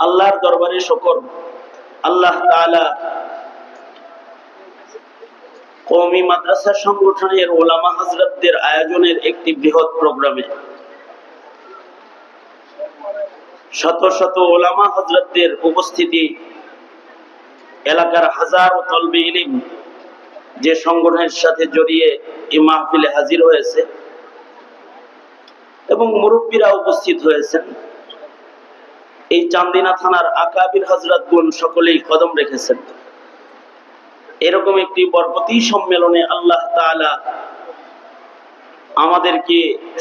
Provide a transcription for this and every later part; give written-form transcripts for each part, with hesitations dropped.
আল্লাহর দরবারে শুকর, আল্লাহ তাআলা কওমি মাদ্রাসা সংগঠনের ওলামা হযরতদের আয়োজনের একটি বৃহৎ প্রোগ্রামে শত শত ওলামা হযরতদের উপস্থিতি, এলাকার হাজার তলবে ইলম যে সংগঠনের সাথে জড়িয়ে এই মাহফিলে হাজির হয়েছে এবং মুরব্বীরা উপস্থিত হয়েছেন। এই চান্দিনা থানার আকাবির হযরতগণ সকলেই কদম রেখেছেন। এরকম একটি বরকতি সম্মেলনে আল্লাহ তাআলা আমাদেরকে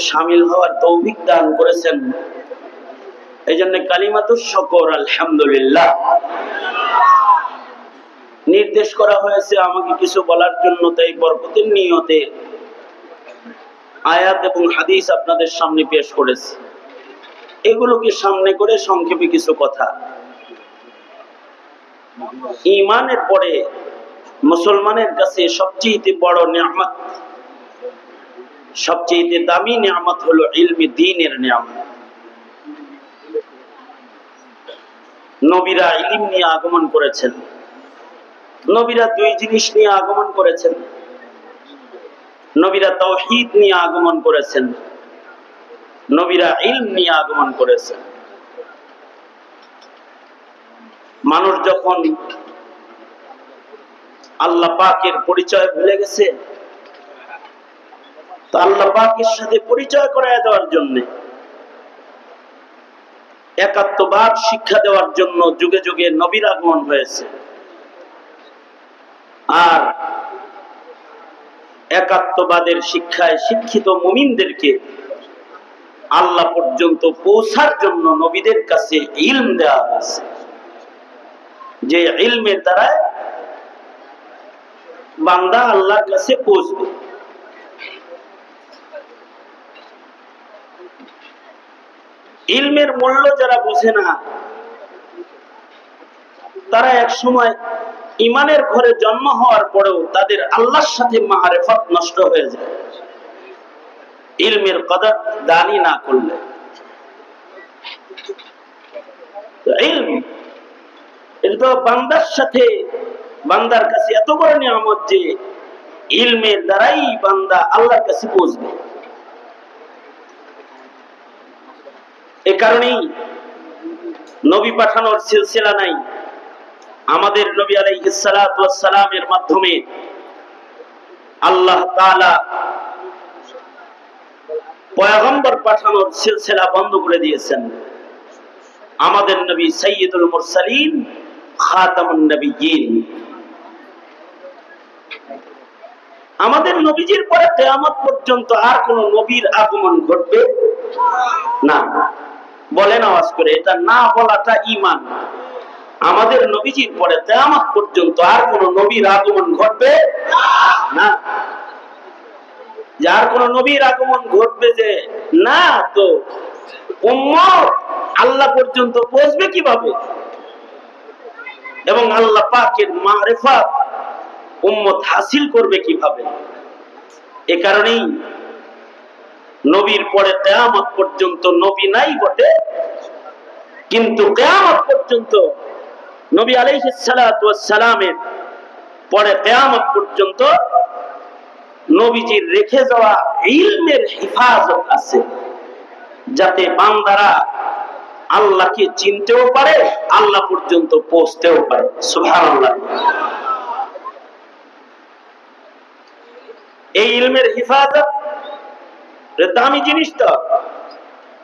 শামিল হওয়ার তৌফিক দান করেছেন। এই জন্য কালিমাতুশ শুকর, আলহামদুলিল্লাহ। নির্দেশ করা হয়েছে আমাকে কিছু বলার জন্য, তাই বরকতের নিয়তে আয়াত এবং হাদিস আপনাদের সামনে পেশ করেছি। এগুলোকে সামনে করে সংক্ষেপে কিছু কথা। ঈমানের পরে মুসলমানের কাছে সবচেয়ে বড় নিয়ামত, সবচেয়ে দামি নিয়ামত হলো ইলমি দ্বীনের নিয়ামত। নবীরা ইলম নিয়ে আগমন করেছেন। নবীরা দুই জিনিস নিয়ে আগমন করেছেন। নবীরা তাওহীদ নিয়ে আগমন করেছেন, নবীরা ইলম নিয়ে আগমন করেছেন। মানুষ যখন আল্লাহ পাকের পরিচয় ভুলে গেছে, তো আল্লাহ পাকের সাথে পরিচয় করায় দেওয়ার জন্য, একাত্মবাদ শিক্ষা দেওয়ার জন্য যুগে যুগে নবীর আগমন হয়েছে। আর একাত্মবাদের শিক্ষায় শিক্ষিত মুমিনদেরকে আল্লাহ পর্যন্ত পৌঁছার জন্য নবীদের কাছে ইলম দেওয়া হয়েছে, যে ইলমের দ্বারা বান্দা আল্লাহর কাছে পৌঁছবে। ইলমের মূল্য যারা বুঝে না, তারা এক সময় ইমানের ঘরে জন্ম হওয়ার পরেও তাদের আল্লাহর সাথে মারিফত নষ্ট হয়ে যায়, ইলমের কদর দানি না করলে। ইলম এটা বান্দার সাথে, বান্দার কাছে এত বড় নিয়ামত যে ইলমের দ্বারাই বান্দা আল্লাহর কাছে পৌঁছবে। এ কারণেই নবী পাঠানোর সিলসিলা নাই। আমাদের নবী আলাইহিস সালাতু ওয়াস সালামের মাধ্যমে আল্লাহ তাআলা পয়গম্বর পাঠানোর সিলসিলা বন্ধ করে দিয়েছেন। আমাদের নবী সাইয়্যিদুল মুরসালিন, খাতামুন নবিয়্যিন। আমাদের নবীজির পরে কিয়ামত পর্যন্ত আর কোন নবীর আগমন ঘটবে না। বলেন আওয়াজ করে, এটা না বলাটা ঈমান। আমাদের নবীজির পরে কিয়ামত পর্যন্ত আর কোন নবীর আগমন ঘটবে না। যার কোন নবীর আগমন ঘটবে যে না, তো উম্মত আল্লাহ পর্যন্ত পৌঁছবে কিভাবে এবং আল্লাহ পাকের মারিফত উম্মত হাসিল করবে কিভাবে? এ কারণেই নবীর পরে কিয়ামত পর্যন্ত নবী নাই বটে, কিন্তু কিয়ামত পর্যন্ত নবী আলাইহিস সালাতু ওয়াস সালামের পরে কিয়ামত পর্যন্ত নবীজির রেখে যাওয়া ইলমের হেফাজত আছে, যাতে বান্দারা আল্লাহকে চিনতেও পারে, আল্লাহ পর্যন্ত পৌঁছতেও পারে। সুবহানাল্লাহ। এই ইলমের হেফাজত দামি জিনিস, তো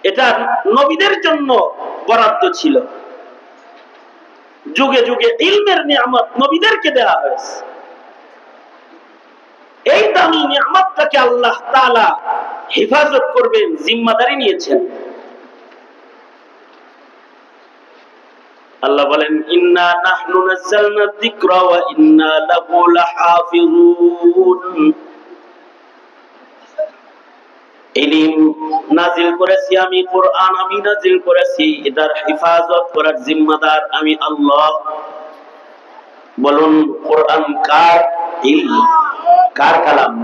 এটা নবীদের জন্য বরাদ্দ ছিল। যুগে যুগে ইলমের নিয়ামত নবীদেরকে দেওয়া হয়েছে। এই দামি নিয়ামতটাকে আল্লাহ তাআলা হেফাজত করবেন, জিম্মাদারি নিয়েছেন। আল্লাহ বলেন, ইন্না নাহনু নাযালনা যিকরা ওয়া ইন্না লাহু লাহাফিজুন। ইলম নাজিল করেছি আমি, কোরআন আমি নাজিল করেছি, এটার হেফাজত করার জিম্মাদার আমি আল্লাহ। বলুন, কোরআন কার? ইলম কার কালাম?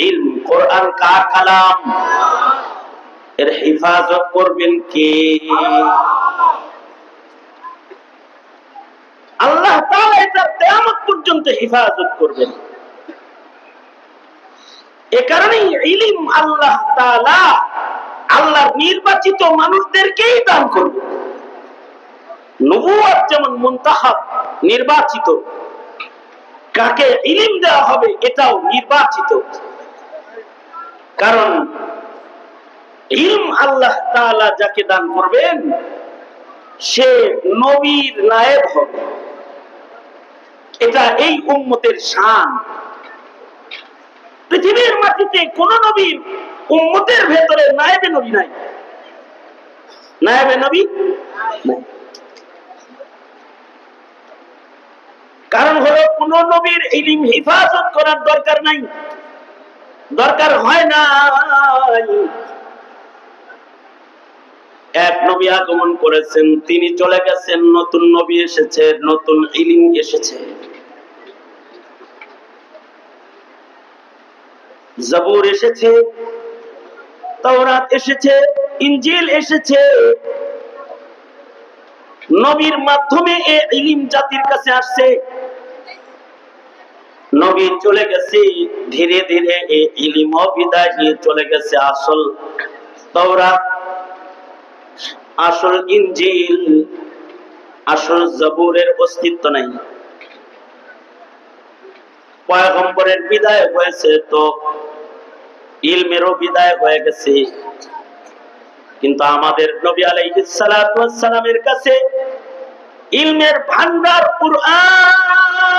ইলম। কোরআন কার কালাম? এর হেফাজত করবেন কে? এটার কিয়ামত পর্যন্ত হেফাজত করবেন। এ কারণেই ইলম আল্লাহ তাআলা আল্লাহর নির্বাচিত মানুষদেরকেই দান করবেন। নবুয়ত যেমন মুনতাখাব নির্বাচিত, কাকে ইলম দেওয়া হবে এটাও নির্বাচিত। কারণ ইলম আল্লাহ তাআলা যাকে দান করবেন সে নবীর নায়েব হবে। এটা এই উম্মতের শান। পৃথিবীর মাটিতে কোন নবীর উম্মতের ভেতরে নায়েবে নবী নাই, নায়েবে নবী নাই। কারণ হলো কোন নবীর ইলম হেফাজত করার দরকার নাই, দরকার হয় না। এক নবী আগমন করেছেন, তিনি চলে গেছেন, নতুন নবী এসেছে, নতুন ইলম এসেছে। জবুর এসেছে, তাওরাত এসেছে, ইনজিল এসেছে। নবীর মাধ্যমে এই ইলম জাতির কাছে আসছে। নবী চলে গেছে, ধীরে ধীরে এই ইলম বিদায় নিয়ে চলে গেছে। আসল তাওরাত, আসল ইনজিল, আসল জবুরের অস্তিত্ব নাই। পয়গম্বরের বিদায় হয়েছে তো ইলমেরও বিদায় হয়ে গেছে। কিন্তু আমাদের নবী আলাইহিস সালাতু ওয়াস সালামের কাছে ইলমের ভান্ডার কুরআন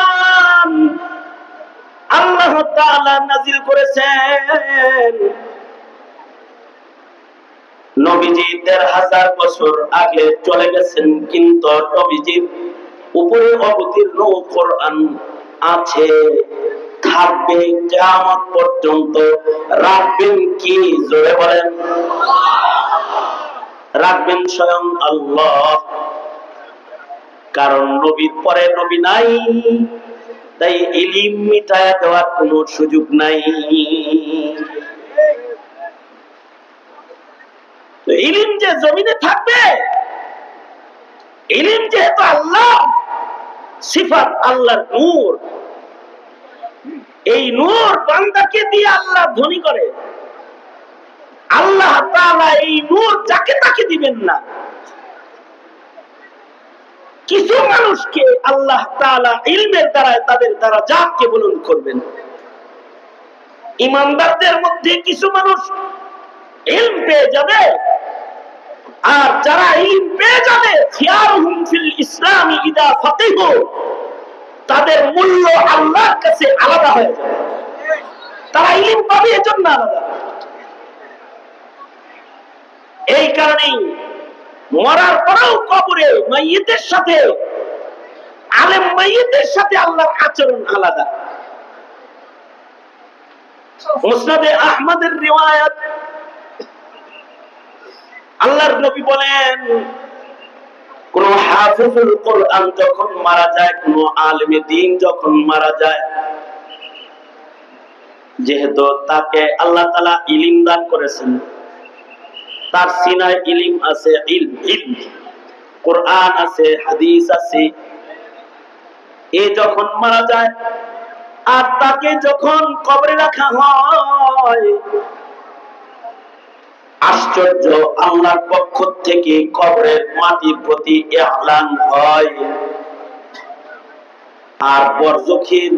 আল্লাহ তাআলা নাযিল করেছেন। নবীজি ১৫০০ বছর আগে চলে গেছেন, কিন্তু নবীজির উপরে অবতীর্ণ কোরআন আছে, থাকবে কিয়ামত পর্যন্ত। রাখবেন কি? জোরে বলেন। রাখবেন স্বয়ং আল্লাহ। কারণ নবীর পরে নবী নাই, তাই ইলম মিটায়া দেওয়ার কোনো সুযোগ নাই। ইলম যে জমিনে থাকবে, ইলম যেহেতু আল্লাহ সিফাত, আল্লাহর নূর, এই নূর বান্দাকে দিয়ে আল্লাহ ধনী করে। আল্লাহ তাআলা এই নূর যাকে তাকে দিবেন না। কিছু মানুষকে আল্লাহ তাআলা ইলমের দ্বারা তাদের দারাজাতকে বুলন্দ করবেন। ঈমানদারদের মধ্যে কিছু মানুষ ইলম পেয়ে যাবে, আর যারা ইলম পেয়ে যাবে খিয়ারুহুম ফিল ইসলামি ইদা ফাকিহু, তাদের মূল্য আল্লাহর কাছে আলাদা হয়ে যাবে। তারা ইলম পাবে এজন্য আলাদা। এই কারণেই মরার পরেও কবরে মাইয়িতের সাথে, আলেম মাইয়িতের সাথে আল্লাহর আচরণ আলাদা। মুসনাদে আহমদের রিওয়ায়াত, আল্লাহর নবী বলেন, কোন হাফিজুল কোরআন যখন মারা যায়, কোন আলেমে দ্বীন যখন মারা যায়, যেহেতু তাকে আল্লাহ তাআলা ইলম দান করেছেন, তার সিনায় ইলম আছে, ইলম কোরআন আছে, হাদিস আছে, এ যখন মারা যায় আর তাকে যখন কবরে রাখা হয়, আশ্চর্য, আল্লাহর পক্ষ থেকে কবরের মাটির প্রতি ইলান হয়। আর বরজখের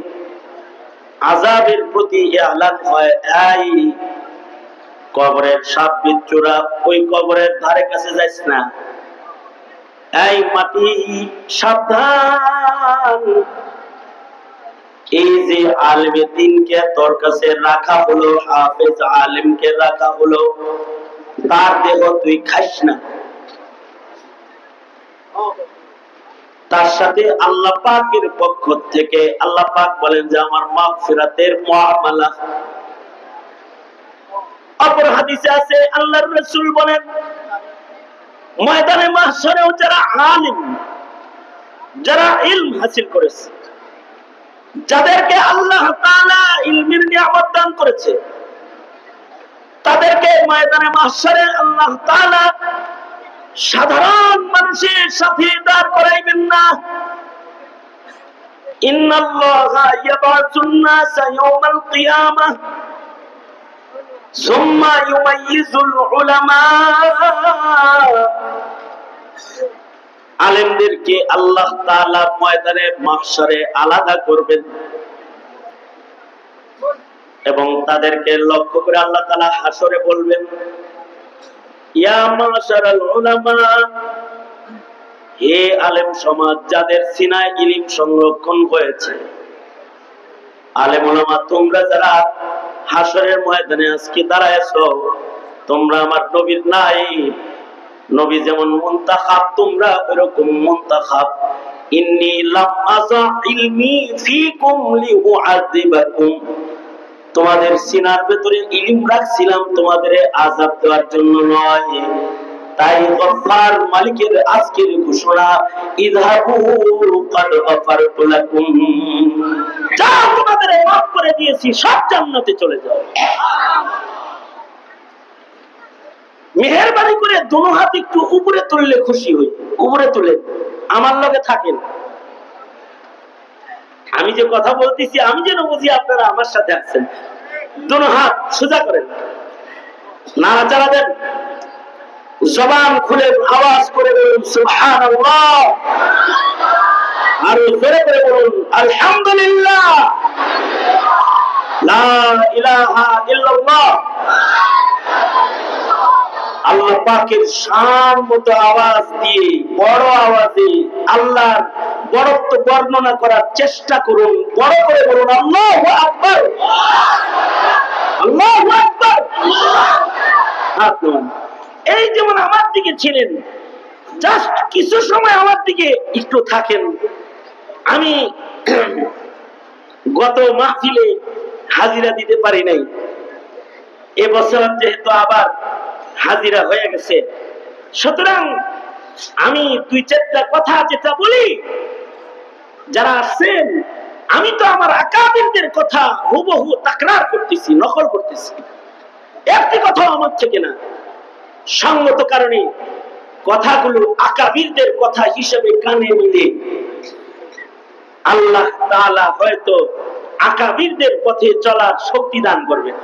আযাবের প্রতি ইলান হয়, এই কবরের সাপ বিচ্ছুরা ওই কবরের ধারে কাছে যাইস না, এই মাটি সাবধান। এই যে আলেমে দ্বীনকে তোর কাছে রাখা হলো, হাফেজ আলেমকে রাখা হলো, তার দেহ তুই খাইস না। তার সাথে আল্লাহ পাকের পক্ষ থেকে আল্লাহ পাক বলেন যে আমার মাগফিরাতের মুআমালা। অপর হাদিসে আছে আল্লাহর রাসূল বলেন, ময়দানে মাহশরেও যারা আলিম, যারা ইলম হাসিল করেছে, যাদেরকে আল্লাহ তাআলা ইলমের নিয়ামত দান করেছে, তাদেরকে ময়দানে মাহশরে আল্লাহ তাআলা সাধারণ মানুষের সাথে দাঁড় করাইবেন না। ইন্নাল্লাহা ইয়াবাসুন নাসা ইয়াওমাল কিয়ামাহ সুম্মা ইউমাইয়িজুল উলামা। আলেমদেরকে আল্লাহ তাআলা ময়দানে মাহশারে আলাদা করবেন এবং তাদেরকে লক্ষ্য করে আল্লাহ তাআলা হাসরে বলবেন, ইয়া মাশারাল উলামা, হে আলেম সমাজ, যাদের সিনায় ইলম সংরক্ষণ হয়েছে, আলেম উলামা, তোমরা যারা হাসরের ময়দানে আজকে দাঁড়ায়ছো, তোমরা আমার নবীর নায়েব। নবী যেমন মুনতাখাব, তোমরা এরকম মুনতাখাব। ইন্নী লাম আযা ইলমি ফীকুম লিউআযিবাকুম, তোমাদের সিনার ভেতরে ইলম রাখছিলাম তোমাদের আযাব দেওয়ার জন্য নয়। তাই গফফার মালিকের আজকের ঘোষণা, ইযহাবু ক্বাদ গফারতু লাকুম, যাও তোমাদের মাফ করে দিয়েছি, সব জান্নাতে চলে যাও। মেহেরবানি করে দুনো হাত একটু উপরে তুললে খুশি হই, উপরে তুলে আমার লগে থাকেন। আমি যে কথা বলতেছি আমি যেন বুঝি আপনারা আমার সাথে আছেন। দুনো হাত সোজা করেন, নাড়াচাড়া দেন, জবান খুলে আওয়াজ করে বলুন সুবহানাল্লাহ, আর জোরে করে বলুন আলহামদুলিল্লাহ, লা ইলাহা ইল্লাল্লাহ। আল্লাহ পাকের শান মতো আওয়াজ দিয়ে, বড় আওয়াজে আল্লাহর বড়ত্ব বর্ণনা করার চেষ্টা করুন। বড় করে বলুন আল্লাহু আকবার, আল্লাহু আকবার। এই যেমন আমার দিকে ছিলেন, জাস্ট কিছু সময় আমার দিকে একটু থাকেন। আমি গত মাহফিলে হাজিরা দিতে পারি নাই, এবছর যেহেতু আবার হাজিরা হয়ে গেছে, সুতরাং আমি দুই চারটা কথা যেটা বলি, যারা আসছেন, আমি তো আমার আকাবিরদের কথা হুবহু তাকরার করতেছি, নকল করতেছি, একটি কথাও আমার থেকে না। সঙ্গত কারণে কথাগুলো আকাবিরদের কথা হিসেবে কানে নিলে আল্লাহ তাআলা হয়তো আকাবিরদের পথে চলার শক্তি দান করবেন।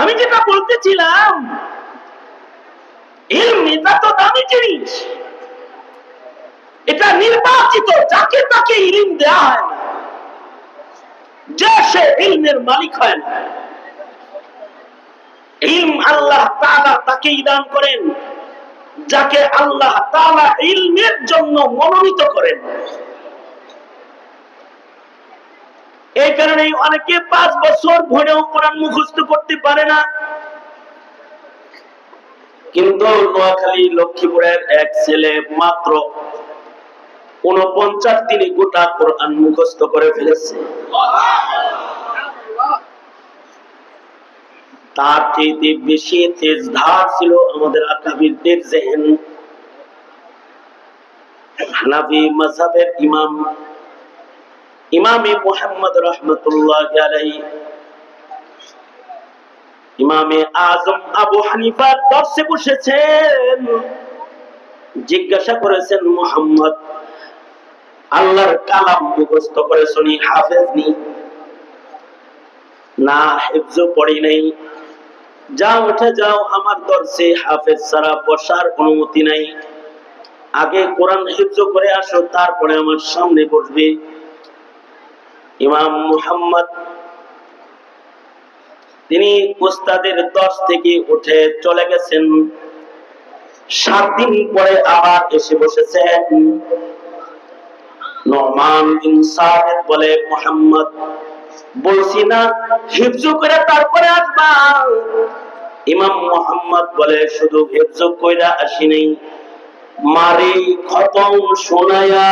আমি যেটা বলতেছিলাম, ইলম এটা তো দামি জিনিস, এটা নির্বাচিত, যাকে তাকে ইলম দেয়া হয় না, যে সে ইলমের মালিক হয় না। ইলম আল্লাহ তাআলা তাকেই দান করেন যাকে আল্লাহ তাআলা ইলমের জন্য মনোনীত করেন। এই কারণে অনেকে 5 বছর ভরেও কোরআন মুখস্থ করতে পারে না। কিন্তু নোয়াখালী লক্ষ্মীপুরের এক ছেলে মাত্র 49 দিনে গোটা কোরআন মুখস্থ করে ফেলেছে। তার চেয়ে বেশি তেজ ধার ছিল আমাদের আকাবিরদের জেহেন। হানাফি মাযহাবের ইমামে মুহাম্মদ রাহমাতুল্লাহি আলাইহি, ইমামে আজম আবু হানিফার দরসে বসেছেন। জিজ্ঞাসা করেছেন, মুহাম্মদ আল্লাহর কালাম মুখস্থ করেছো নি, হাফেজ নি? না, হিফজও পড়ি নাই। যাও, উঠে যাও, আমার দরসে হাফেজ ছাড়া বসার অনুমতি নাই। আগে কোরআন হিফজ করে আসো, তারপরে আমার সামনে বসবে। ইমাম মুহাম্মদ তিনি উস্তাদের দরস থেকে উঠে চলে গেছেন। 7 দিন পরে আবার এসে বসেছেন। নুমান বিন সাবিত বলে, মুহাম্মদ বলছি না হিফজ করে তারপরে আসবা? ইমাম মুহাম্মদ বলে, শুধু হিফজ কইরা আসি নাই, মারি খতম শোনায়া,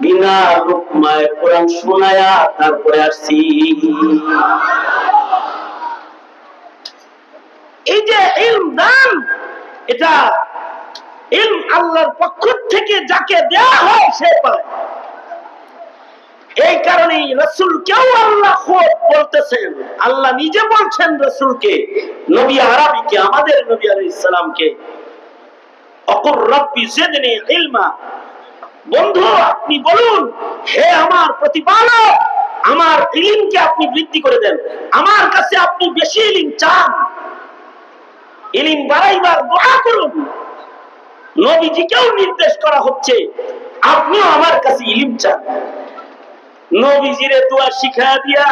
বিনা লুকমায় কোরআন শোনায়া তারপরে আসছি। এই যে ইলম দান, এটা ইলম আল্লাহর পক্ষ থেকে যাকে দেয়া হয় সে পায়। এই কারণেই রাসূলকেও আল্লাহ খুব বলতেছেন, আল্লাহ নিজে বলছেন রাসূলকে, নবী আরবীকে, আমাদের নবী আলাইহিস সালামকে, অকুর রব্বি জিদনি ইলমা, বন্ধু আপনি বলুন, হে আমার প্রতিপালক, আমার ইলমকে আপনি বৃদ্ধি করে দেন, আমার কাছে আপনি বেশি ইলম চান, ইলম বাড়াইবার দোয়া করুন। নবীজিকেও নির্দেশ করা হচ্ছে আপনিও আমার কাছে ইলম চান। নবীজিরে দোয়া শিখায়া দিয়া,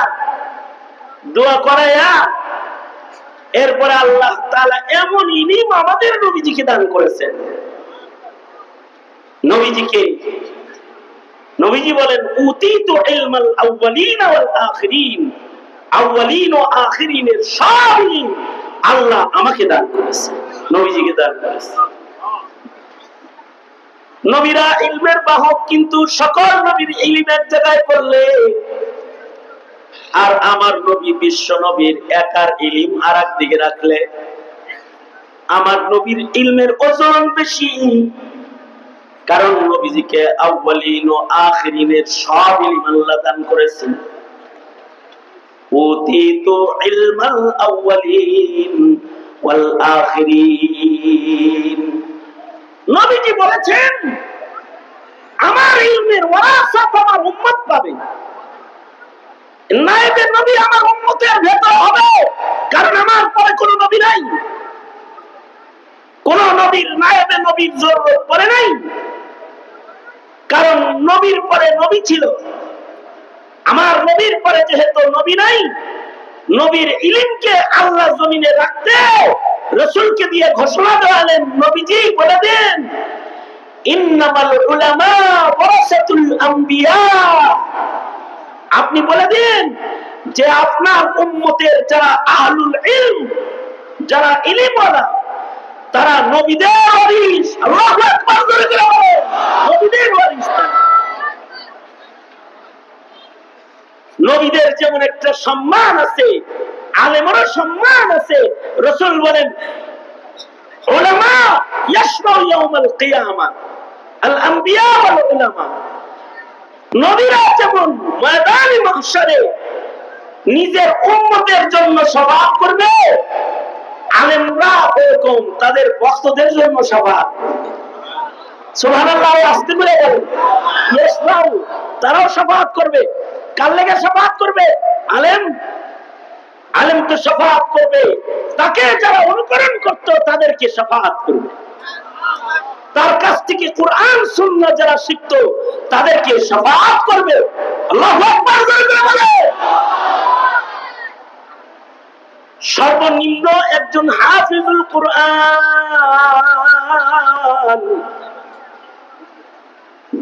দোয়া করাইয়া, এরপরে আল্লাহ তাআলা এমন ইলম আমাদের নবীজিকে দান করেছেন। নবীজি বলেন উতীতু ইলমাল আউয়ালিন ওয়াল আখিরিন, আউয়ালিন ও আখিরিনের সব ইলম আল্লাহ আমাকে দান করেছেন, নবীজিকে দান করেছেন। নবীরা ইলমের বাহক, কিন্তু সকল নবীর ইলম এক জায়গায় করলে, আর আমার নবী বিশ্ব নবীর একার ইলম আর এক দিকে রাখলে, আমার নবীর ইলমের ওজন বেশি, কারণ নবীজিকে আউয়ালিন ও আখিরিনের সব ইলম আল্লাহ দান করেছেন। উতীতু ইলমাল আউয়ালিন ওয়াল আখিরিন। নবীজি বলেছেন আমার ইলমের ওয়ারাসাত আমার উম্মত পাবে, নায়েবে নবী আমার উম্মতের ভেতর হবে, কারণ আমার পরে কোনো নবী নাই, কোন নবীর নায়েবে নবীর জরুরত পড়ে নাই, কারণ নবীর পরে নবী ছিল। আমার নবীর পরে যেহেতু নবী নাই, নবীর ইলমকে আল্লাহ জমিনে রাখতে রাসূলকে দিয়ে ঘোষণা দেওয়ালেন, নবীজি বলে দেন ইন্নামাল উলামা ওয়ারাসাতুল আম্বিয়া, আপনি বলে দেন যে আপনার উম্মতের যারা আহলুল ইলম, যারা ইলমওয়ালা, তারা নবীদের ওয়ারিস। আল্লাহু আকবার, জোরে করে বলেন, নবীদের ওয়ারিস। নবীদের যেমন একটা সম্মান আছে, আলেমেরও সম্মান আছে। রাসূল বলেন উলামা ইয়াশফাউ ইয়াউমাল কিয়ামা আল আম্বিয়া ওয়াল উলামা। নবীরা যেমন ময়দানে মাহশারে নিজের উম্মতের জন্য শাফাআত করবে, আলেমরা এরকম তাদের ভক্তদের জন্য শাফাআত করবে। সুবহানাল্লাহ, আস্তে করে বলেন। ইয়াশফাউ, তারাও শাফাআত করবে। কার লেগে শাফাআত করবে? আলেম। আলেম তো শাফাআত করবে, তাকে যারা অনুকরণ করত তাদেরকে শাফাআত করবে, তার কাছ থেকে কোরআন সুন্নাহ যারা শিখতো তাদেরকে শাফাআত করবে। আল্লাহু আকবার, জোরে করে বলেন। সর্বনিম্ন একজন হাফিজুল কোরআন,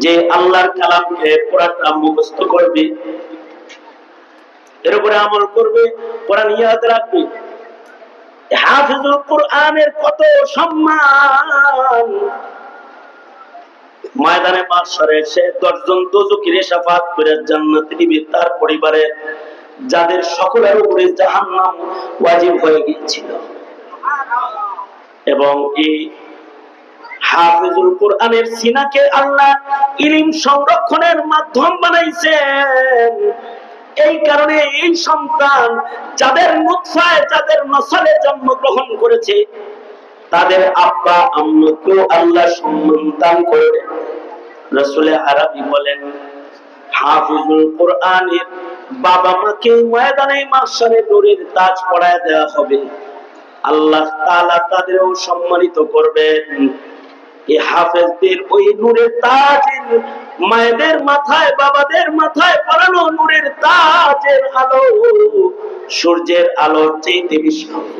যে আল্লাহর কালামকে পুরাটা মুখস্থ করবে, এর উপরে আমল করবে, কোরআন ইয়াদ রাখবে, হাফিজুল কোরআনের কত সম্মান। ময়দানে মাহশারে সে 10 জন দোজখীর শাফাআত করে জান্নাতে দিবে, তার পরিবারে যাদের সকলের উপরে জাহান্নাম ওয়াজিব হয়ে গিয়েছিল। এবং এই হাফিজুল কোরআনের সিনাকে আল্লাহ ইলম সংরক্ষণের মাধ্যম বানাইছেন। এই কারণে এই সন্তান যাদের নুতফায়, যাদের নসলে জন্মগ্রহণ করেছে, তাদের আব্বা আম্মাকেও আল্লাহ সম্মান দান করেন। রাসূল আরবি বলেন হাফিজুল কোরআনের বাবা মাকে ময়দানে মাহশারে নূরের তাজ পরায় দেওয়া হবে, আল্লাহ তাআলা তাদেরও সম্মানিত করবেন। এই হাফেজদের ওই নূরের তাজের মায়েদের মাথায়, বাবাদের মাথায় পরানো নূরের তাজের আলো সূর্যের আলোর চেয়ে বেশি হবে।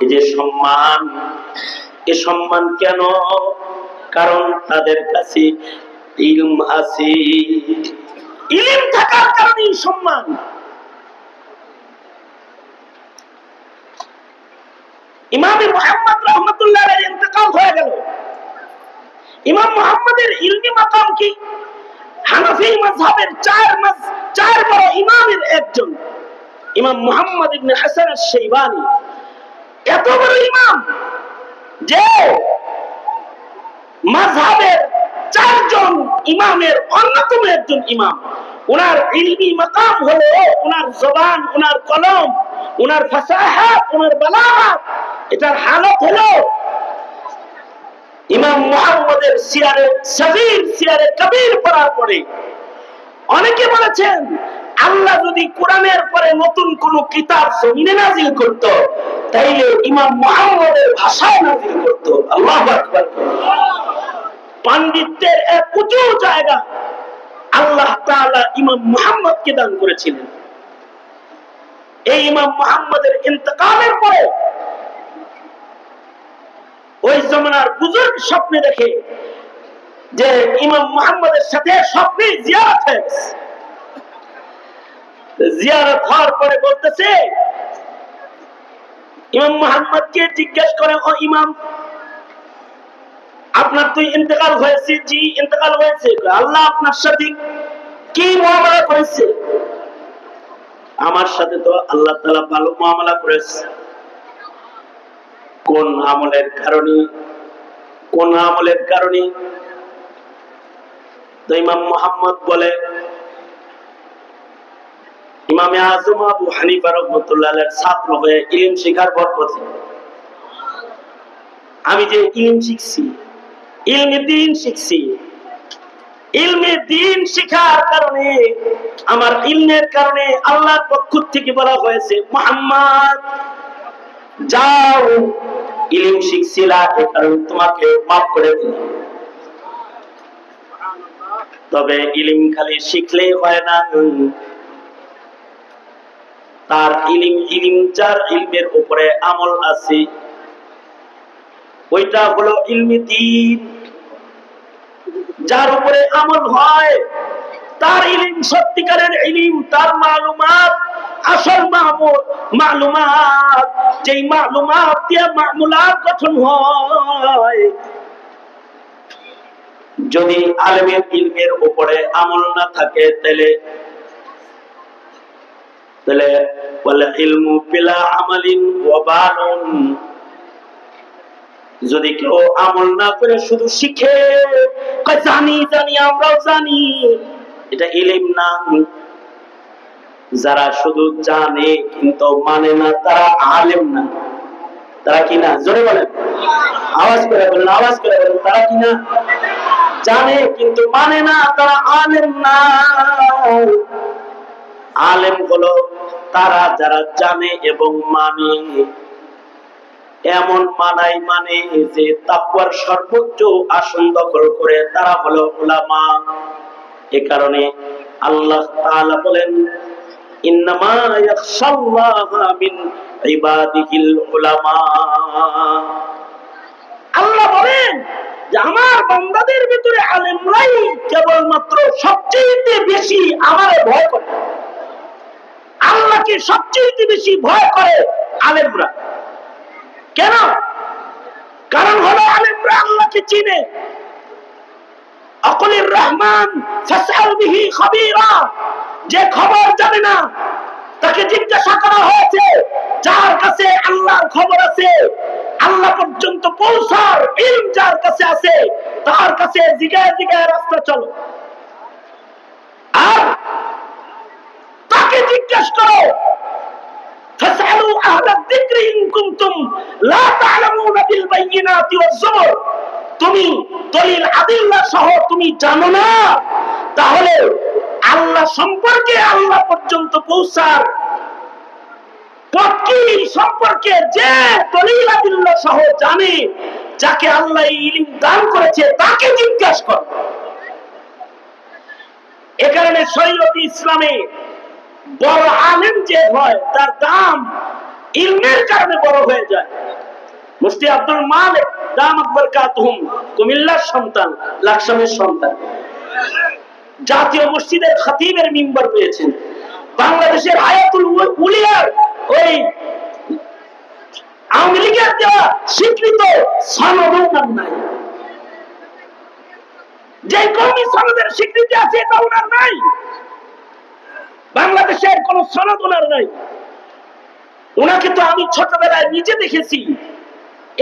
এই যে সম্মান, এই সম্মান কেন? কারণ তাদের কাছে ইলম আছে। ইলম থাকার কারণে সম্মান। ইমাম মুহাম্মদ রাহমাতুল্লাহ আলাইহি ইন্তেকাল হয়ে গেল। ইমাম মুহাম্মদের ইলমি মাকাম কি? হানাফি মাযহাবের চার বড় ইমামের একজন ইমাম মুহাম্মদ ইবনে হাসান আশ-শাইবানী। এত বড় ইমাম যে মাযহাবের 4 জন ইমামের অন্যতম একজন ইমাম। ওনার ইলমি মাকাম হলো ওনার জবান, ওনার কলম, ওনার ফাসাহাত, ওনার বালাগাত। এটার হালত হলো ইমাম মুহাম্মদ মুহাম্মদের সিয়ারে সগীর সিয়ারে কবির পড়ার পরে অনেকে বলেছেন আল্লাহ যদি কোরআনের পরে নতুন কোন কিতাব জমিনে নাজিল করত তাইলে ইমাম মুহাম্মদের ভাষায় নাজিল করত। আল্লাহু আকবার। পাণ্ডিত্যের এক উঁচু জায়গা আল্লাহ তাআলা ইমাম মুহাম্মদকে দান করেছিলেন। এই ইমাম মুহাম্মদের ইন্তেকালের পরে ওই জমানার বুজুর্গ স্বপ্নে দেখে যে ইমাম মুহাম্মদের সাথে স্বপ্নে জিয়ারত হয়েছে। জিয়ারত হওয়ার পরে বলতেছে, ইমাম মুহাম্মদকে জিজ্ঞেস করে, ও ইমাম আপনার তো ইন্তেকাল হয়েছে? জি ইন্তেকাল হয়েছে। আল্লাহ আপনার সাথে কি মুআমালা করেছে? আমার সাথে তো আল্লাহ তাআলা ভালো মুআমালা করেছে। কোন আমলের কারণে? কোন আমলের কারণে? তো ইমাম মুহাম্মদ বলে, ইমামে আযম আবু হানিফা রাহমাতুল্লাহ আলাইহির ছাত্র হয়ে ইলম শেখার বরকতে আমি যে ইলম শিখছি, ইলমে দ্বীন শিখছি, ইলমে দ্বীন শেখার কারণে, আমার ইলমের কারণে আল্লাহর পক্ষ থেকে বলা হয়েছে, মুহাম্মদ যাও, ইলম শিখছিলা এ কারণে তোমাকে মাফ করে দিলাম। তবে ইলম খালি শিখলেই হয় না, তার ইলম যার ইলমের উপরে আমল আছে ওইটা হলো ইলমে দ্বীন। যার উপরে আমল হয় তার ইলম সত্যিকারের ইলম, তার মালুমাত আসল মালুমাত, যেই মালুমাত দিয়ে মামুলাত গঠন হয়। যদি আলেমের ইলমের উপরে আমল না থাকে তাহলে বলে ইলমু বিলা আমালিন ওয়াবালুন। যদি কেউ আমল না করে শুধু শিখে জানি জানি আমরাও জানি, এটা ইলম না। যারা শুধু জানে কিন্তু মানে না তারা আলেম না। তারা কি না? জোরে বলেন, আওয়াজ করে বলেন, আওয়াজ করে বলেন, তারা কি না? জানে কিন্তু মানে না, তারা আলেম না। আলেম হলো তারা যারা জানে এবং মানে, এমন মানাই মানে যে তাকওয়ার সর্বোচ্চ আসন দখল করে, তারা হলো উলামা। এ কারণে আল্লাহ তাআলা বলেন, ইন্নামা ইয়াখশাল্লাহা মিন ইবাদিহিল উলামা। আল্লাহ বলেন যে আমার বান্দাদের ভিতরে আলেমরাই কেবলমাত্র সবচেয়ে বেশি আমারে ভয় করে। আল্লাহকে সবচেয়ে বেশি ভয় করে আলেমরা। কেন? কারণ হলো আলেমরা আল্লাহকে চিনে। আকুলির রহমান ফাসআল বিহি খাবীরা, যে খবর জানে না তাকে জিজ্ঞাসা করা হয়েছে। যার কাছে আল্লাহর খবর আছে, আল্লাহ পর্যন্ত পৌঁছার ইলম যার কাছে আছে, তার কাছে জিগায় জিগায় রাস্তা চলো। আর তাকে জিজ্ঞাসা করো, ফাসআলু আহলা যিকরি ইন কুনতুম লা তা'লামুনা বিল বাইয়িনাতি ওয়াজ যুবুর। তুমি দলিল আদিল্লাহ সহ তুমি জানো না, তাহলে আল্লাহ সম্পর্কে, আল্লাহ পর্যন্ত পৌঁছার পথ কি সম্পর্কে যে দলিল আদিল্লাহ সহ জানে, যাকে আল্লাহ ইলম দান করেছে, তাকে জিজ্ঞাসা করো। এ কারণে শরীয়তে ইসলামে বড় আলেম যে হয় তার দাম ইলমের কারণে বড় হয়ে যায়। মুফতি আব্দুল মালিক দামাত বারাকাতুহুম কুমিল্লার সন্তান, লাকসামের সন্তান, জাতীয় মসজিদের খতিবের মিম্বার পেয়েছেন। বাংলাদেশের হায়াতুল উলিয়ার ওই আওয়ামী লীগের দেওয়া স্বীকৃত সনদও নাম নাই। যে কওমি সনদের স্বীকৃতি আছে এটা ওনার নাই। বাংলাদেশের কোন সনদ ওনার নাই। ওনাকে তো আমি ছোটবেলায় নিজে দেখেছি,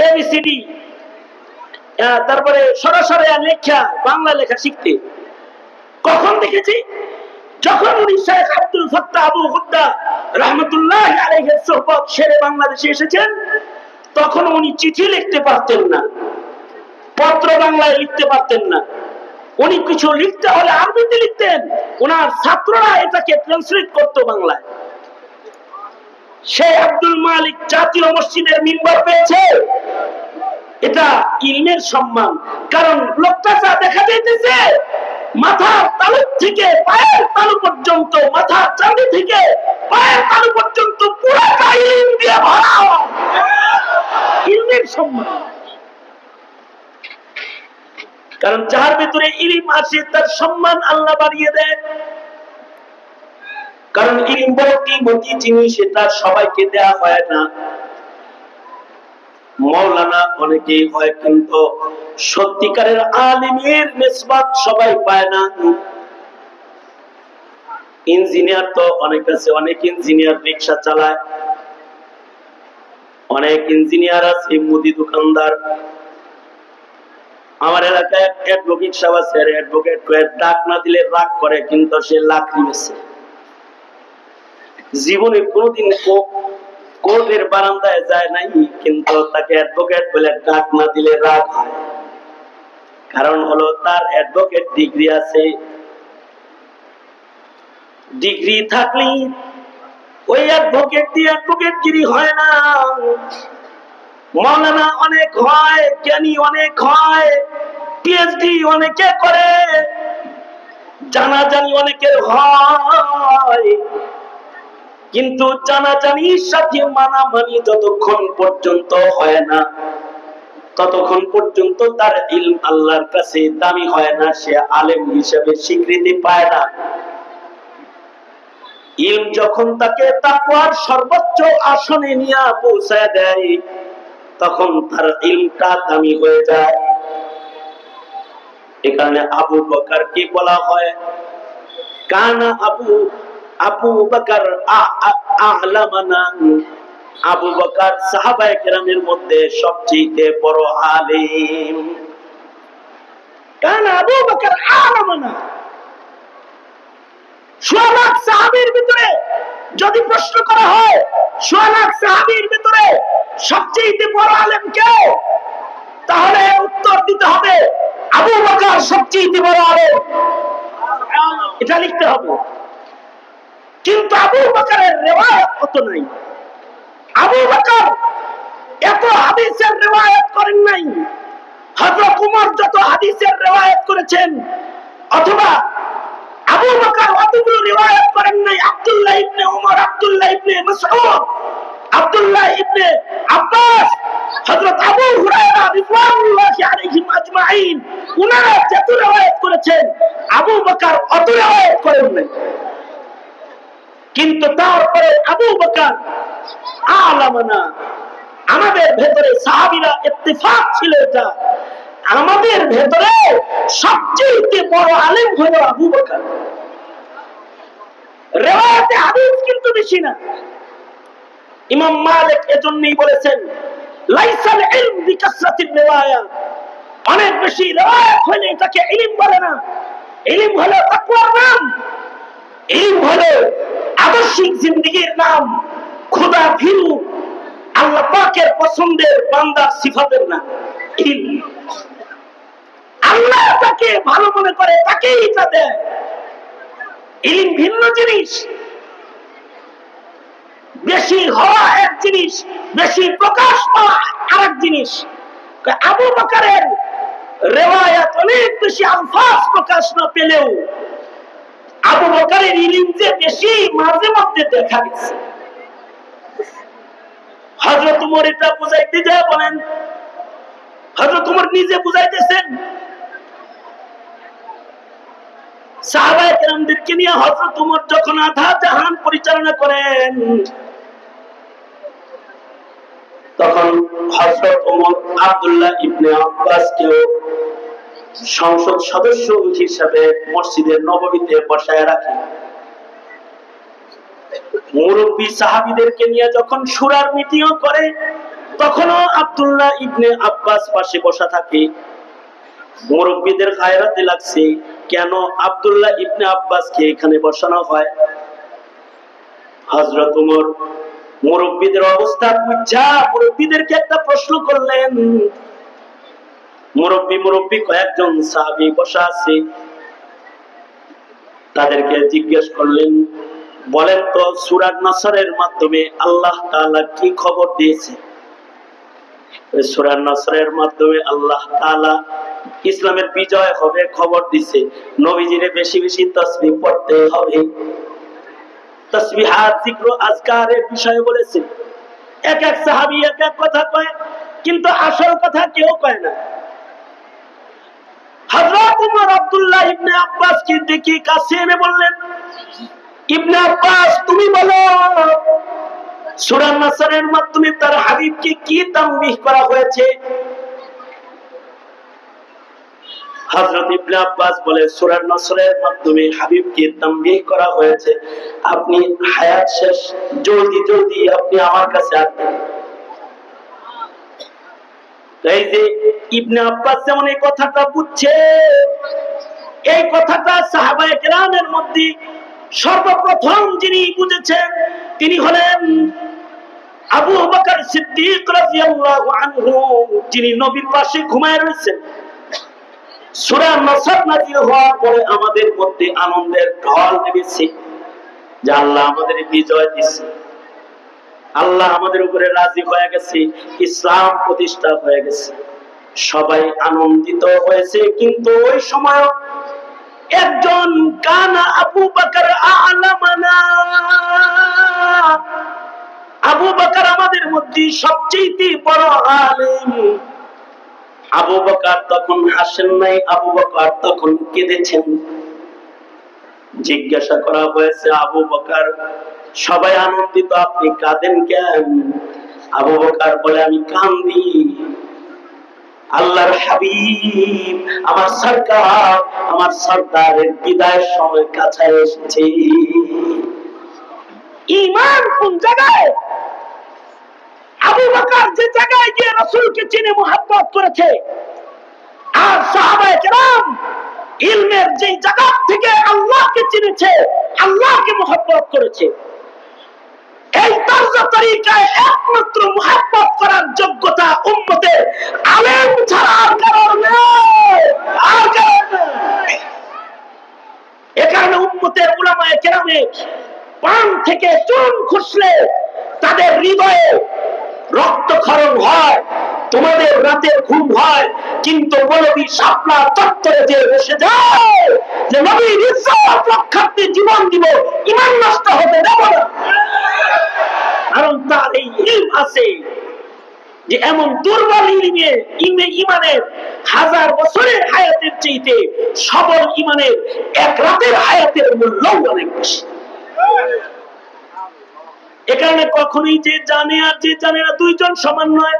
এবিসিডি, তারপরে সরাসরি লেখা, বাংলা লেখা শিখতে। কখন দেখেছি? যখন উনি শেখ আব্দুল ফাত্তাহ আবু হুদ্দা রাহমাতুল্লাহ আলাইহির সোহবত সেরে বাংলাদেশে এসেছেন, তখন উনি চিঠি লিখতে পারতেন না, পত্র বাংলায় লিখতে পারতেন না, উনি কিছু লিখতে হলে আরবিতে লিখতেন, ওনার ছাত্ররা এটাকে ট্রান্সলেট করতো বাংলায়। শেখ আব্দুল মালিক জাতীয় মসজিদের মিম্বর পেয়েছে, এটা ইলমের সম্মান। কারণ লোকটা যা দেখা যাইতেছে মাথার তালু থেকে পায়ের তালু পর্যন্ত, মাথার চাঁদি থেকে পায়ের তালু পর্যন্ত পুরোটা ইলম দিয়ে ভরা, ইলমের সম্মান। কারণ যার ভিতরে ইলম আসে তার সম্মান আল্লাহ বাড়িয়ে দেয়। কারণ ইলম বড় কিমতি জিনিস, এটা সবাইকে দেয়া হয় না। মাওলানা অনেকেই হয়, কিন্তু সত্যিকারের আলিমের নিসবত সবাই পায় না। ইঞ্জিনিয়ার তো অনেক আছে, অনেক ইঞ্জিনিয়ার রিক্সা চালায়, অনেক ইঞ্জিনিয়ার আছে মুদি দোকানদার। আমার এলাকায় অ্যাডভোকেট সাহেব আছে, অ্যাডভোকেট ডাক না দিলে রাগ করে, কিন্তু সে লাকড়ি বেচে। জীবনে কোনোদিন কোর্টের বারান্দায় যায় নাই, কিন্তু তাকে অ্যাডভোকেট বলে ডাক না দিলে রাগ হয়। কারণ হলো তার অ্যাডভোকেট ডিগ্রি আছে। ডিগ্রি থাকলে ওই অ্যাডভোকেট দিয়ে অ্যাডভোকেটগিরি হয় না। মাওলানা অনেক হয়, জ্ঞানী অনেক হয়, পিএইচডি অনেকে করে, জানাজানি অনেকের হয়, কিন্তু জানাজানির সাথে মানামানি যতক্ষণ পর্যন্ত হয় না, ততক্ষণ পর্যন্ত তার ইলম আল্লাহর কাছে দামি হয় না, সে আলেম হিসেবে স্বীকৃতি পায় না। ইলম যখন তাকে তাকওয়ার সর্বোচ্চ আসনে নিয়ে পৌঁছায় দেয়, তখন তার ইলমটা দামি হয়ে যায়। এখানে আবু বকরকে বলা হয় কানা আবু বকর আ'লামানা। আবু বকর সাহাবায়ে কেরামের মধ্যে সবচেয়ে বড় আলেম। কানা আবু বকর আ'লামানা। সোয়ালাখ সাহাবীর ভিতরে যদি প্রশ্ন করা হয় সোয়ালাখ সাহাবীর ভিতরে সবচেয়ে বড় আলেম কে, তাহলে উত্তর দিতে হবে আবু বকর সবচেয়ে বড় আলেম, এটা লিখতে হবে। কিন্তু আবু বকরের রিওয়ায়াত কত নাই। আবু বকর এত হাদিসের রিওয়ায়াত করেন নাই, হযরত ওমর যত হাদিসের রিওয়ায়াত করেছেন, অথবা আবু বকর অতগুলো রিওয়ায়াত করেন নাই। আব্দুল্লাহ ইবনে ওমর, আব্দুল্লাহ ইবনে মাসউদ, আব্দুল্লাহ ইবনে আব্বাস, হযরত আবু হুরায়রা রাদিয়াল্লাহু আলাইহিম আজমাইন, উনারা যত রিওয়ায়াত করেছেন আবু বকর অত রিওয়ায়াত করেন নাই। কিন্তু তারপরে আবু বকর আ'লামানা। আমাদের ভেতরে সাহাবীরা ইত্তেফাক ছিল, এটা আমাদের ভেতরে সবচেয়ে বড় আলেম হলো আবু বকর। রিওয়ায়াতে হাদিস কিন্তু বেশি না। ইমাম মালিক এজন্যই বলেছেন লাইসাল ইলম বিকাসরাতির রিওয়ায়া। অনেক বেশি রিওয়ায়াত হলে এটাকে ইলম বলে না। ইলম হলো তাকওয়ার নাম, ইলম হলো আদর্শিক জিন্দেগির নাম, খোদা ভীরু আল্লাহ পাকের পছন্দের বান্দার সিফাতের নাম ইলম। আল্লাহ তাকে ভালো মনে করে তাকেই এটা দেয়। ইলম ভিন্ন জিনিস, বেশি হওয়া এক জিনিস, বেশি প্রকাশ পাওয়া আরেক জিনিস। আবু বকরের রিওয়ায়াত অনেক বেশি আলফাজ প্রকাশ না পেলেও আবু বকরের ইলম যে বেশি মাঝে মধ্যে দেখা গেছে। হযরত ওমর এটা বুঝাইতে যায় বলেন, হযরত ওমর নিজে বুঝাইতেছেন সাহাবায়ে কেরামদেরকে নিয়ে। হযরত ওমর যখন আধা জাহান পরিচালনা করেন, তখন হযরত ওমর আব্দুল্লাহ ইবনে আব্বাসকে সংসদ সদস্য হিসেবে মসজিদের নববীতে বসায় রাখেন। মুরব্বী সাহাবীদেরকে নিয়ে যখন শুরার মিটিং করে, তখনও আব্দুল্লাহ ইবনে আব্বাস পাশে বসা থাকে। মুরব্বীদের গায়রাতে লাগছে কেন আব্দুল্লাহ ইবনে আব্বাসকে এখানে বসানো হয়। হযরত ওমর মুরব্বীদের অবস্থা বুঝা মুরব্বীদেরকে একটা প্রশ্ন করলেন, মুরব্বী মুরব্বী কয়েকজন সাহাবী বসা আছে, তাদেরকে জিজ্ঞেস করলেন, বলেন তো সূরা নসরের মাধ্যমে আল্লাহ তাআলা কি খবর দিয়েছে? সূরা নসরের মাধ্যমে আল্লাহ তাআলা ইসলামের বিজয় হবে খবর দিছে, নবীজিরে বেশি বেশি তাসবিহ পড়তে হবে, তাসবিহাত জিক্র আজকারের বিষয়ে বলেছে। এক এক সাহাবী এক এক কথা কয়, কিন্তু আসল কথা কেউ কয় না। হযরত ওমর আব্দুল্লাহ ইবনে আব্বাস কে দেখে কাছে এনে বললেন, ইবনে আব্বাস তুমি বলো সূরা নসরের মাধ্যমে তার হাবিবকে কি তামবিহ করা হয়েছে? হযরত ইবনে আব্বাস বলে, সূরা নসরের মাধ্যমে হাবিবকে তামবিহ করা হয়েছে, আপনি হায়াত শেষ, জলদি জলদি আপনি আমার কাছে আসবেন। এই যে ইবনে আব্বাস যেমন এই কথাটা বুঝছে, এই কথাটা সাহাবায়ে কেরামের মধ্যে সর্বপ্রথম যিনি বুঝেছেন তিনি হলেন আবু বকর সিদ্দিক রাদিয়াল্লাহু আনহু, যিনি নবীর পাশে ঘুমায় রয়েছেন। সূরা নসর নাযিল হওয়ার পরে আমাদের মধ্যে আনন্দের ঢল নেমেছে যে আল্লাহ আমাদের বিজয় দিয়েছে, আল্লাহ আমাদের উপরে রাজি হয়ে গেছে, ইসলাম প্রতিষ্ঠা হয়ে গেছে, সবাই আনন্দিত হয়েছে। কিন্তু ওই সময় একজন কানা আবু বকর আ'লামানা, আবু বকর আমাদের মধ্যে সবচেয়ে বড় আলেম। আবু বকর তখন হাসেন নাই, আবু বকর তখন কেঁদেছেন। জিজ্ঞাসা করা হয়েছে, আবু বকর সবাই আনন্দিত, আপনি কাঁদেন কেন? আবু বকর বলে, আমি কাঁদি, আল্লাহর হাবিব আমার সরকার, আমার সরদারের বিদায়ের সময় কাছে এসেছে। ঈমান কোন জায়গায়? আবু বকর যে জায়গায় গিয়ে রাসূলকে চিনে মুহাব্বত করেছে, আর সাহাবায়ে কেরাম ইলমের যে জায়গা থেকে আল্লাহকে চিনেছে, আল্লাহকে মুহাব্বত করেছে, এই তরজ তরিকায় একমাত্র মুহাব্বত করার যোগ্যতা উম্মতের আলেম ছাড়া আর কারোর নেই, আর কারোর নেই। এ কারণে উম্মতের উলামায়ে কেরামের পান থেকে চুন খুশলে তাদের হৃদয়ে রক্তক্ষরণ হয়, তোমাদের রাতের ঘুম হয়, কিন্তু মৌলবী শাপলা চত্বরে যে বসে যায় যে নবীর ইজ্জত রক্ষার্থে জীবন দিব, ঈমান নষ্ট হতে দেব না। কারণ তার এই ইলম আছে যে এমন দুর্বল ঈমানের হাজার বছরের হায়াতের চাইতে সবল ঈমানের এক রাতের হায়াতের মূল্য অনেক বেশি। এ কারণে কখনোই যে জানে আর যে জানে না দুইজন সমান নয়।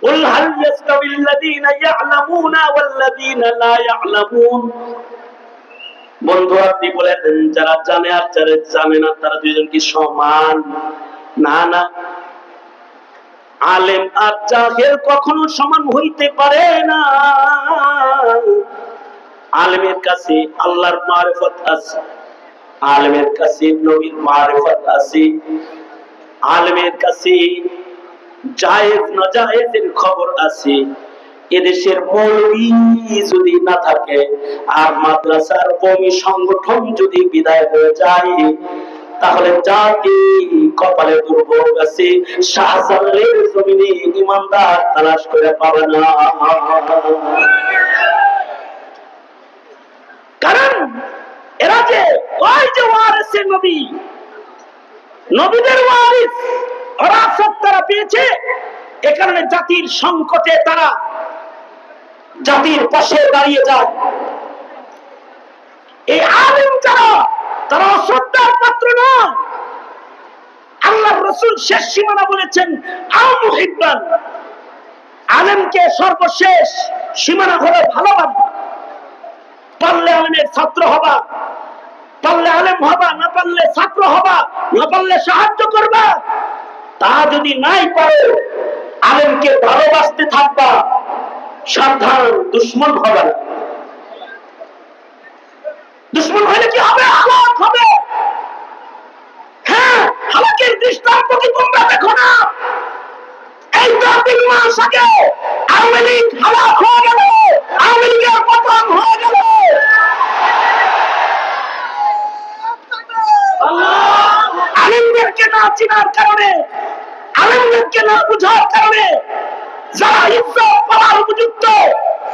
قل هل يستوي الذين يعلمون والذين لا يعلمون, বন্ধু আপনি বলে দেন যারা জানে আর যারা জানে না তারা দুইজন কি সমান? না না, আলেম আর জাহেল কখনো সমান হইতে পারে না। আলেমের কাছে আল্লাহর মারিফত আছে, আলেমের কাছে নবীর মারিফত আছে, আলেমের কাছে জায়েজ না জায়েজের খবর আছে। এদেশের মৌলবী যদি না থাকে আর মাদ্রাসার কওমি সংগঠন যদি বিদায় হয়ে যায়, তাহলে জাতি কপালে দুর্ভোগ আছে, শাহজালালের জমিনে ইমানদার তালাশ করে পাবে না। কারণ এরা যে ওই যে ওয়ারিসে নবী, নবীদের ওয়ারিস ওরাসত তারা পেয়েছে, এ কারণে জাতির সংকটে তারা জাতির পাশে দাঁড়িয়ে যায়। এই আলেম যারা, তারা অশ্রদ্ধার পাত্র নয়। আল্লাহর রাসূল শেষ সীমানা বলেছেন আও মুহিব্বান, আলেমকে সর্বশেষ সীমানা হলো ভালোবাসা। পারলে আলেমের ছাত্র হবা, পারলে আলেম হবা, না পারলে ছাত্র হবা, না পারলে সাহায্য করবা। তা যদি নাই পারো, আলেমকে ভালোবাসতে থাকবা, সাবধান দুশ্মন হবে না। দুশ্মন হলে কি হবে? হালাক হবে। হ্যাঁ, হালাকের দৃষ্টান্ত কি তোমরা দেখো না? এই তো 3 মাস আগে আওয়ামী লীগ কারণে, আলেমদেরকে না বুঝার কারণে যারা ইজ্জত পাওয়ার উপযুক্ত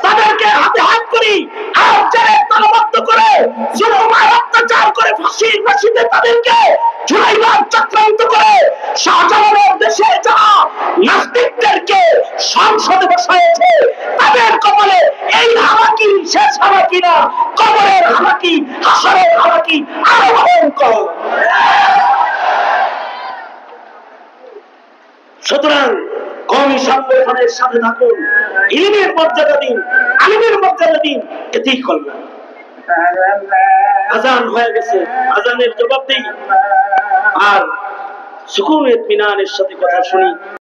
তাদেরকে হাতে হাত করি আর জেলে তালাবদ্ধ করে জুলুম আর অত্যাচার করে ফাঁসির ফাঁসিতে তাদেরকে ঝুলাইবার চক্রান্ত করে শাহজালালের দেশে যারা নাস্তিকদেরকে সংসদে বসাইছে তাদের কপালে এই হালাকি শেষ হালাকি না, কবরের হালাকি, হাসরের হালাকি আরো ভয়ঙ্কর। সুতরাং কওমি সংগঠনের সাথে থাকুন, ইলমের মর্যাদা দিন, আলিমের মর্যাদা দিন, এতেই কল্যাণ। আজান হয়ে গেছে, আজানের জবাব দেই আর সুকুন ইতমিনানের সাথে কথা শুনি।